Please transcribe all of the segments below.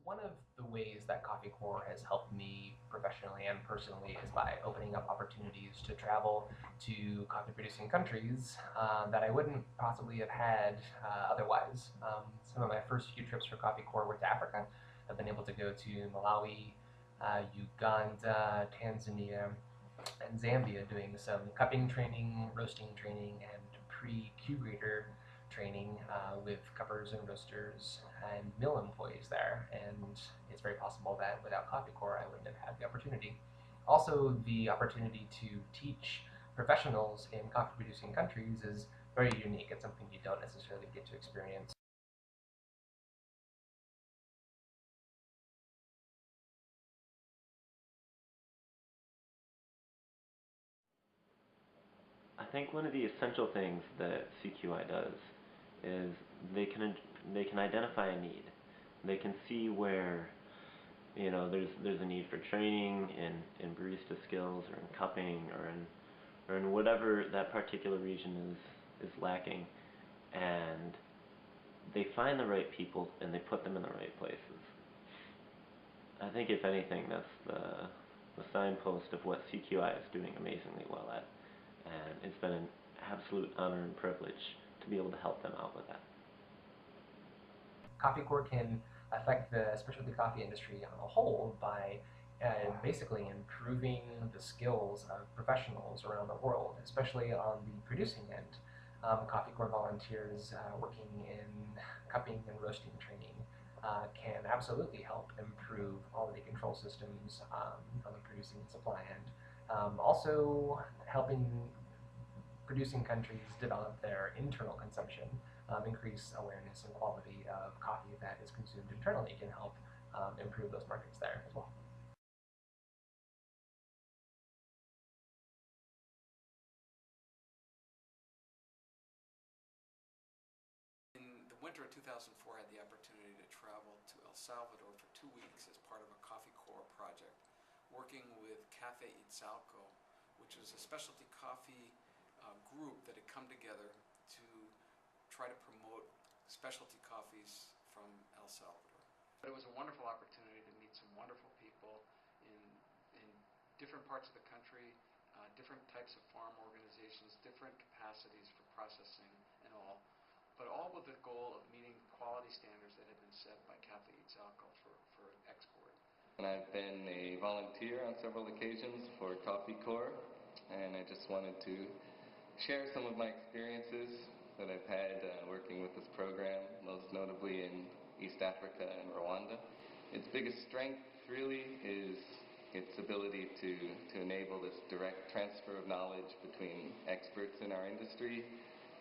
One of the ways that Coffee Corps has helped me professionally and personally is by opening up opportunities to travel to coffee producing countries that I wouldn't possibly have had otherwise. Some of my first few trips for Coffee Corps were to Africa. I've been able to go to Malawi, Uganda, Tanzania, and Zambia doing some cupping training, roasting training, and pre-Q grader training with cuppers and roasters and mill employees there. And it's very possible that without Coffee Corps, I wouldn't have had the opportunity. Also, the opportunity to teach professionals in coffee producing countries is very unique. It's something you don't necessarily get to experience. I think one of the essential things that CQI does is they can they can identify a need. They can see where there's a need for training in barista skills or in cupping or in whatever that particular region is lacking, and they find the right people and they put them in the right places. I think if anything, that's the signpost of what CQI is doing amazingly well at, and it's been an absolute honor and privilege to be able to help them out with that. Coffee Corps can affect the specialty coffee industry on a whole by basically improving the skills of professionals around the world, especially on the producing end. Coffee Corps volunteers working in cupping and roasting training can absolutely help improve quality control systems on the producing and supply end. Also, helping producing countries develop their internal consumption, increase awareness and quality of coffee that is consumed internally can help improve those markets there as well. In the winter of 2004, I had the opportunity to travel to El Salvador for 2 weeks as part of a Coffee Corps project, working with Cafe Itzalco, which is a specialty coffee group that had come together to try to promote specialty coffees from El Salvador. But it was a wonderful opportunity to meet some wonderful people in different parts of the country, different types of farm organizations, different capacities for processing and but all with the goal of meeting quality standards that had been set by Cafe Itzalco for export. And I've been a volunteer on several occasions for Coffee Corps, and I just wanted to share some of my experiences that I've had working with this program, most notably in East Africa and Rwanda. Its biggest strength really is its ability to enable this direct transfer of knowledge between experts in our industry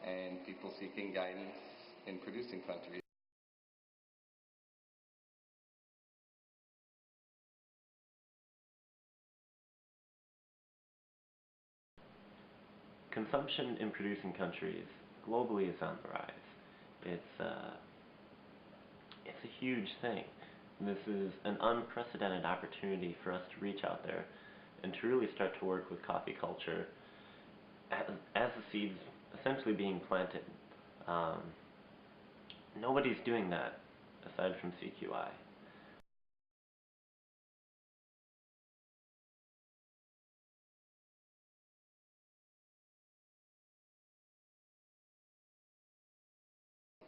and people seeking guidance in producing countries. Consumption in producing countries globally is on the rise. It's a huge thing. This is an unprecedented opportunity for us to reach out there and to really start to work with coffee culture as the seeds essentially being planted. Um, Nobody's doing that aside from CQI.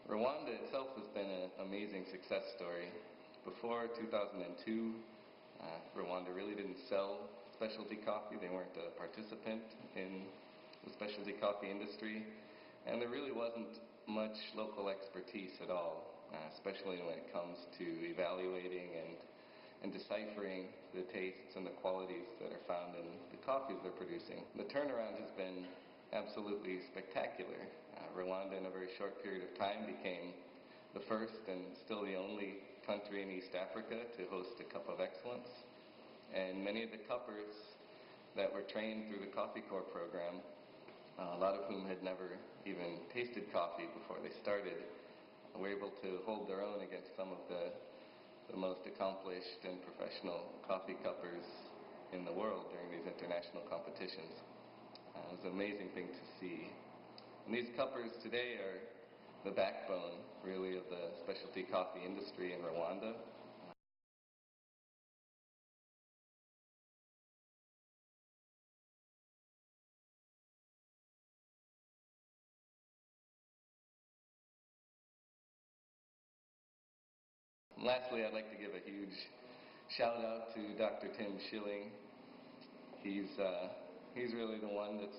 Rwanda itself has been an amazing success story. Before 2002, Rwanda really didn't sell specialty coffee. They weren't a participant in the specialty coffee industry, and there really wasn't much local expertise at all, especially when it comes to evaluating and deciphering the tastes and the qualities that are found in the coffees they're producing. The turnaround has been absolutely spectacular. Rwanda, in a very short period of time, became the first and still the only country in East Africa to host a Cup of Excellence. And many of the cuppers that were trained through the Coffee Corps program, a lot of whom had never even tasted coffee before they started, were able to hold their own against some of the most accomplished and professional coffee cuppers in the world during these international competitions. It was an amazing thing to see. And these cuppers today are the backbone, really, of the specialty coffee industry in Rwanda. Lastly, I'd like to give a huge shout out to Dr. Tim Schilling. He's really the one that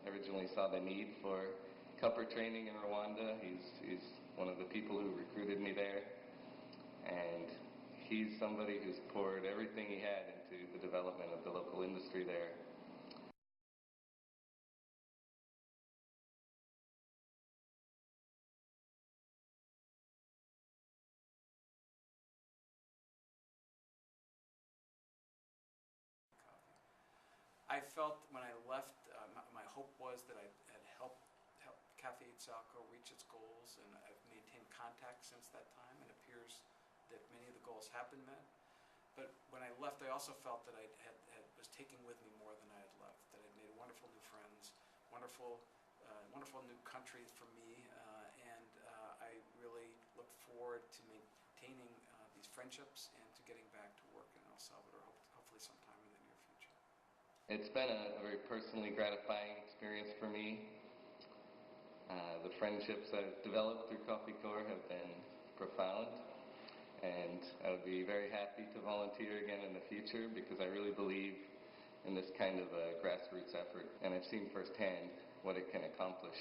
originally saw the need for cupper training in Rwanda. He's one of the people who recruited me there, and he's somebody who's poured everything he had into the development of the local industry there. I felt when I left, my hope was that I had helped Cafe Itsalco reach its goals, and I've maintained contact since that time. It appears that many of the goals have been met. But when I left, I also felt that I was taking with me more than I had left, that I'd made wonderful new friends, wonderful new country for me, and I really look forward to maintaining these friendships and to getting back to work in El Salvador, hopefully sometime in the near future. It's been a very personally gratifying experience for me. The friendships I've developed through Coffee Corps have been profound, and I would be very happy to volunteer again in the future because I really believe in this kind of a grassroots effort, and I've seen firsthand what it can accomplish.